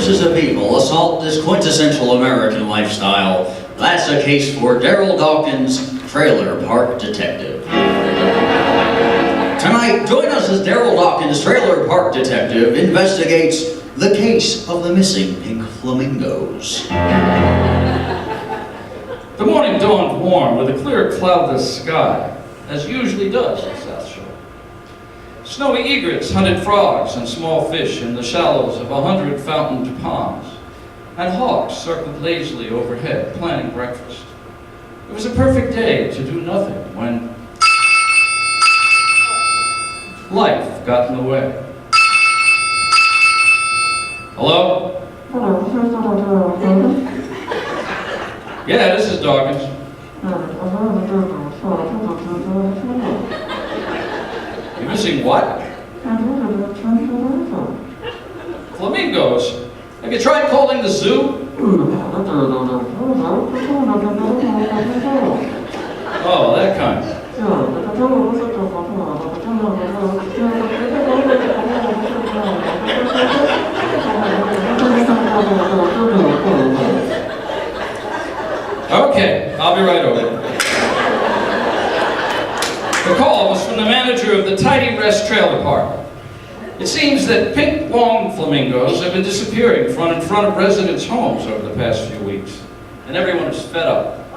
forces of evil assault this quintessential American lifestyle, that's a case for Darrel Dawkins, Trailer Park Detective. Tonight, join us as Darrel Dawkins, Trailer Park Detective, investigates the case of the missing pink flamingos. The morning dawned warm with a clear, cloudless sky, as usually does the South Shore. Snowy egrets hunted frogs and small fish in the shallows of 100 fountained ponds, and hawks circled lazily overhead, planning breakfast. It was a perfect day to do nothing when life got in the way. Hello? Yeah, this is Dawkins. You're missing what? Flamingos. Have you tried calling the zoo? Oh, that kind. Okay, I'll be right over. The call was from the manager of the Tidy Rest Trailer Park. It seems that pink long flamingos have been disappearing in front of residents' homes over the past few weeks, and everyone is fed up.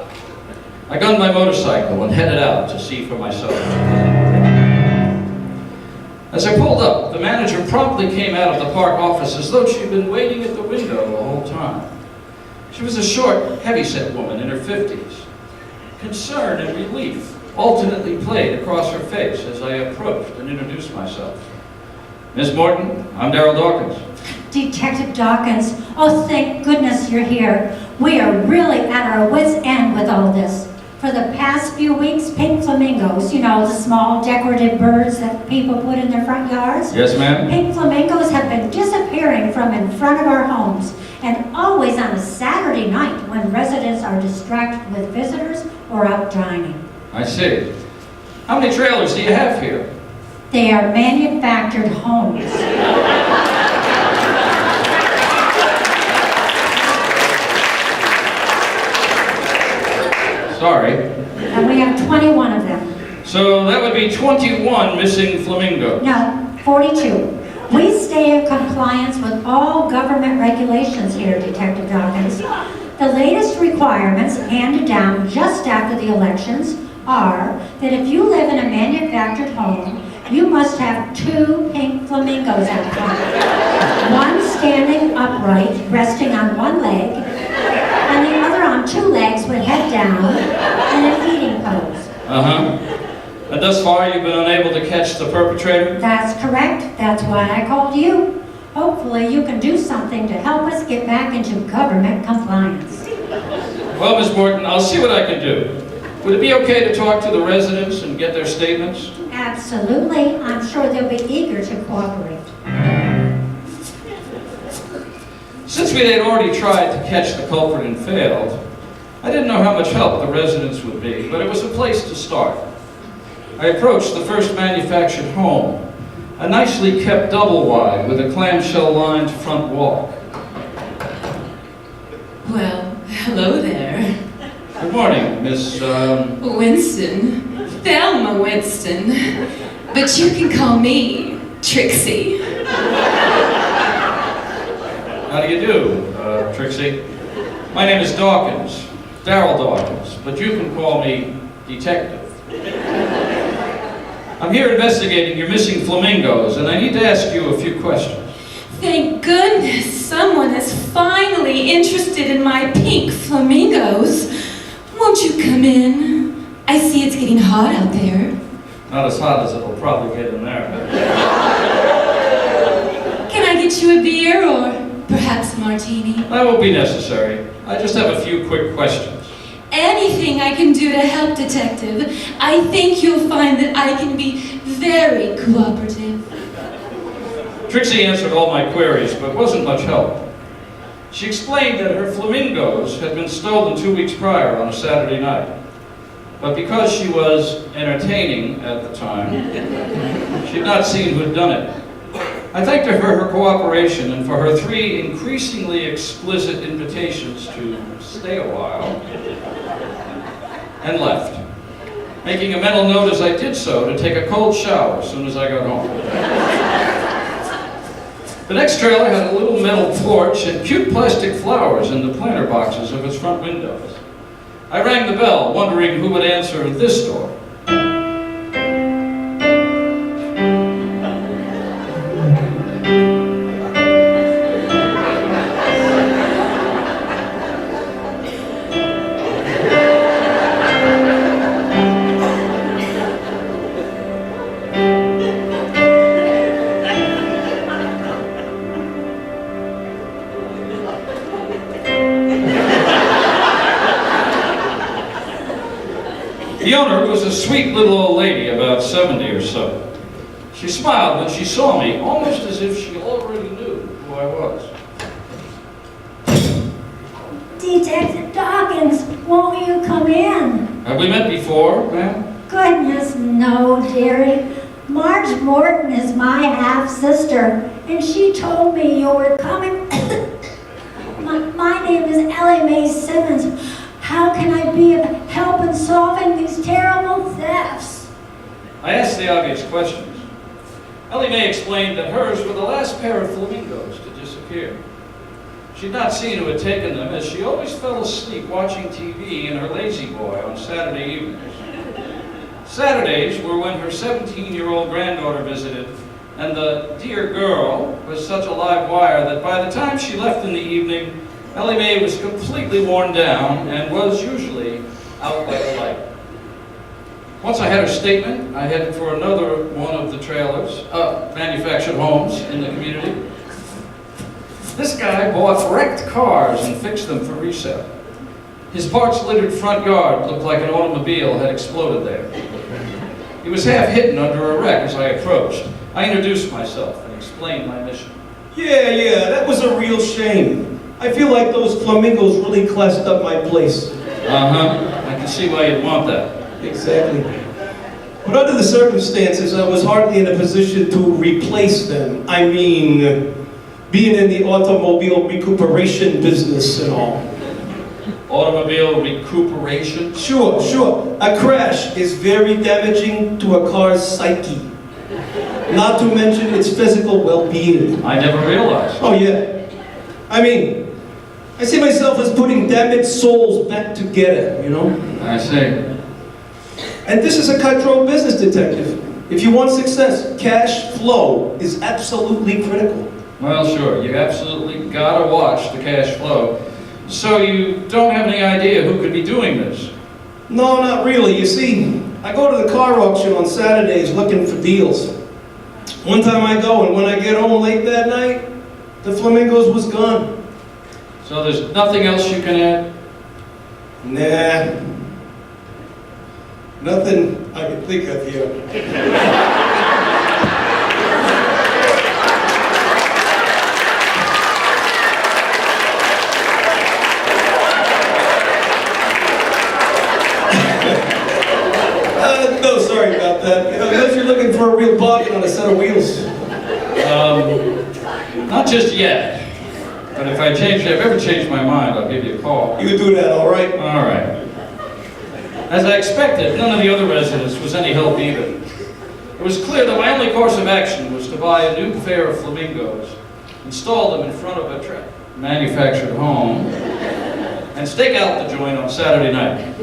I gunned my motorcycle and headed out to see for myself. As I pulled up, the manager promptly came out of the park office as though she'd been waiting at the window the whole time. She was a short, heavy-set woman in her 50s. Concern and relief alternately played across her face as I approached and introduced myself. Miss Morton, I'm Darrel Dawkins. Detective Dawkins, oh thank goodness you're here. We are really at our wits' end with all this. For the past few weeks, pink flamingos, you know, the small decorative birds that people put in their front yards? Yes, ma'am? Pink flamingos have been disappearing from in front of our homes, and always on a Saturday night when residents are distracted with visitors or out dining. I see. How many trailers do you have here? They are manufactured homes. Sorry. And we have 21 of them. So that would be 21 missing flamingos. No, 42. We stay in compliance with all government regulations here, Detective Dawkins. The latest requirements handed down just after the elections are that if you live in a manufactured home, you must have 2 pink flamingos out front. One standing upright, resting on one leg, and the other on 2 legs with head down in a feeding pose. Uh-huh. And thus far, you've been unable to catch the perpetrator? That's correct. That's why I called you. Hopefully you can do something to help us get back into government compliance. Well, Miss Morton, I'll see what I can do. Would it be okay to talk to the residents and get their statements? Absolutely. I'm sure they'll be eager to cooperate. Since we had already tried to catch the culprit and failed, I didn't know how much help the residents would be, but it was a place to start. I approached the first manufactured home, a nicely kept double wide with a clamshell-lined front walk. Well, hello there. Good morning, Miss, Winston. Thelma Winston. But you can call me Trixie. How do you do, Trixie? My name is Dawkins, Darrel Dawkins, but you can call me Detective. I'm here investigating your missing flamingos, and I need to ask you a few questions. Thank goodness someone is finally interested in my pink flamingos. Won't you come in? I see it's getting hot out there. Not as hot as it'll probably get in there. Can I get you a beer or perhaps a martini? That won't be necessary. I just have a few quick questions. Anything I can do to help, Detective. I think you'll find that I can be very cooperative. Trixie answered all my queries, but wasn't much help. She explained that her flamingos had been stolen 2 weeks prior on a Saturday night. But because she was entertaining at the time, she had not seen who had done it. I thanked her for her cooperation and for her 3 increasingly explicit invitations to stay a while, and left, making a mental note as I did so to take a cold shower as soon as I got home. The next trailer had a little metal porch and cute plastic flowers in the planter boxes of its front windows. I rang the bell, wondering who would answer this door. The owner was a sweet little old lady, about 70 or so. She smiled when she saw me, almost as if she already knew who I was. Detective Dawkins, won't you come in? Have we met before, ma'am? Goodness, no, dearie. Marge Morton is my half-sister, and she told me you were coming. my name is Ellie Mae Simmons. How can I be of help in solving these terrible thefts? I asked the obvious questions. Ellie Mae explained that hers were the last pair of flamingos to disappear. She'd not seen who had taken them, as she always fell asleep watching TV in her lazy boy on Saturday evenings. Saturdays were when her 17-year-old granddaughter visited, and the dear girl was such a live wire that by the time she left in the evening, Ellie Mae was completely worn down and was usually out like a light. Once I had her statement, I headed for another one of the trailers, manufactured homes in the community. This guy bought wrecked cars and fixed them for resale. His parts-littered front yard looked like an automobile had exploded there. He was half hidden under a wreck as I approached. I introduced myself and explained my mission. Yeah, that was a real shame. I feel like those flamingos really classed up my place. Uh-huh. I can see why you'd want that. Exactly. But under the circumstances, I was hardly in a position to replace them. I mean, being in the automobile recuperation business and all. Automobile recuperation? Sure. A crash is very damaging to a car's psyche. Not to mention its physical well-being. I never realized. Oh, yeah. I mean, I see myself as putting damaged souls back together, you know? I see. And this is a cutthroat business, detective. If you want success, cash flow is absolutely critical. Well, sure. You absolutely gotta watch the cash flow. So you don't have any idea who could be doing this? No, not really. You see, I go to the car auction on Saturdays looking for deals. One time I go, and when I get home late that night, the Flamingos was gone. So there's nothing else you can add? Nah. Nothing I can think of here. No, sorry about that. Unless you're looking for a real bargain on a set of wheels. Not just yet. But if I've ever changed my mind, I'll give you a call. You can do that, all right? All right. As I expected, none of the other residents was any help either. It was clear that my only course of action was to buy a new pair of flamingos, install them in front of a manufactured home, and stake out the joint on Saturday night.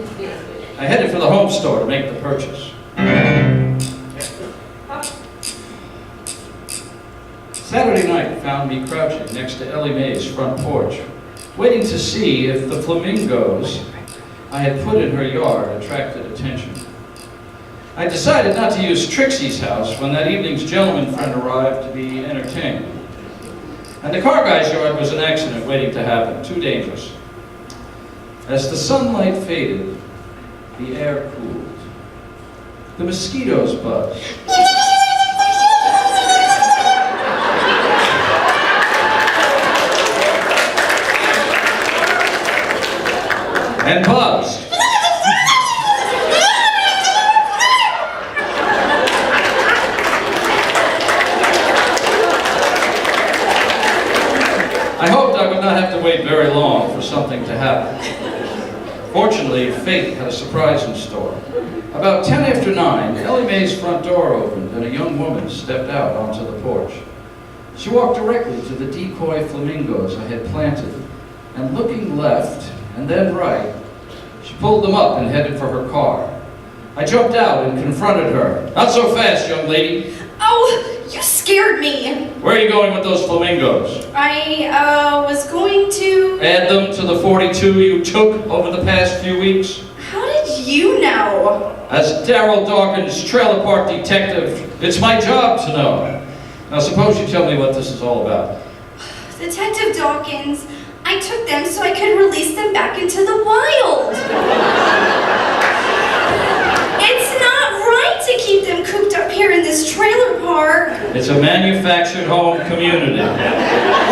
I headed for the home store to make the purchase. Saturday night found me crouching next to Ellie Mae's front porch, waiting to see if the flamingos I had put in her yard attracted attention. I decided not to use Trixie's house when that evening's gentleman friend arrived to be entertained. And the car guy's yard was an accident waiting to happen, too dangerous. As the sunlight faded, the air cooled. The mosquitoes buzzed. And buzzed. have to wait very long for something to happen. Fortunately, fate had a surprise in store. About 10 after 9, Ellie Mae's front door opened and a young woman stepped out onto the porch. She walked directly to the decoy flamingos I had planted, and looking left and then right, she pulled them up and headed for her car. I jumped out and confronted her. "Not so fast, young lady. Oh, you scared me. Where are you going with those flamingos? I was going to... Add them to the 42 you took over the past few weeks?" How did you know? As Darrel Dawkins, trailer park detective, it's my job to know. Now suppose you tell me what this is all about. Detective Dawkins, I took them so I could release them back into the wild. It's not right to keep them cooped up here in this trailer park. It's a manufactured home community.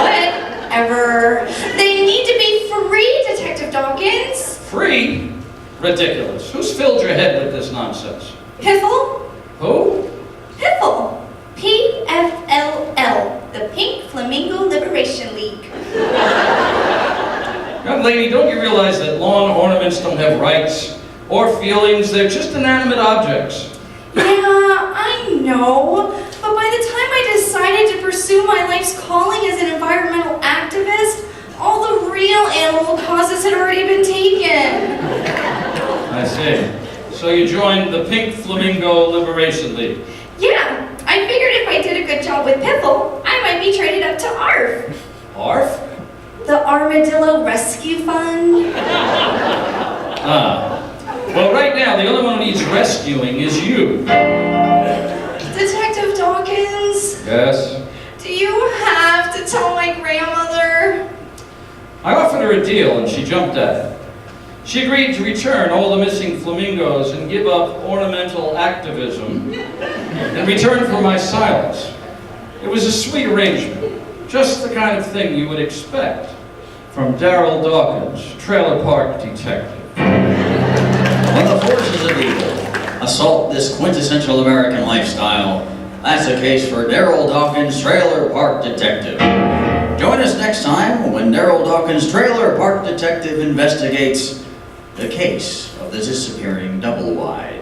Whatever. They need to be free, Detective Dawkins. Free? Ridiculous. Who's filled your head with this nonsense? Piffle? Who? Piffle. PFLL. The Pink Flamingo Liberation League. Young lady, don't you realize that lawn ornaments don't have rights or feelings? They're just inanimate objects. Yeah, I know. But by the time I decided to pursue my life's calling as an environmental activist, all the real animal causes had already been taken. I see. So you joined the Pink Flamingo Liberation League. Yeah, I figured if I did a good job with Piffle, I might be traded up to ARF. ARF? The Armadillo Rescue Fund. Ah. Well, right now, the only one who needs rescuing is you. Detective Dawkins, Yes? do you have to tell my grandmother? I offered her a deal, and she jumped at it. She agreed to return all the missing flamingos and give up ornamental activism in return for my silence. It was a sweet arrangement, just the kind of thing you would expect from Darrel Dawkins, trailer park detective. When the forces of evil assault this quintessential American lifestyle, that's a case for Darrel Dawkins, trailer park detective. Join us next time when Darrel Dawkins, trailer park detective, investigates the case of the disappearing double wide.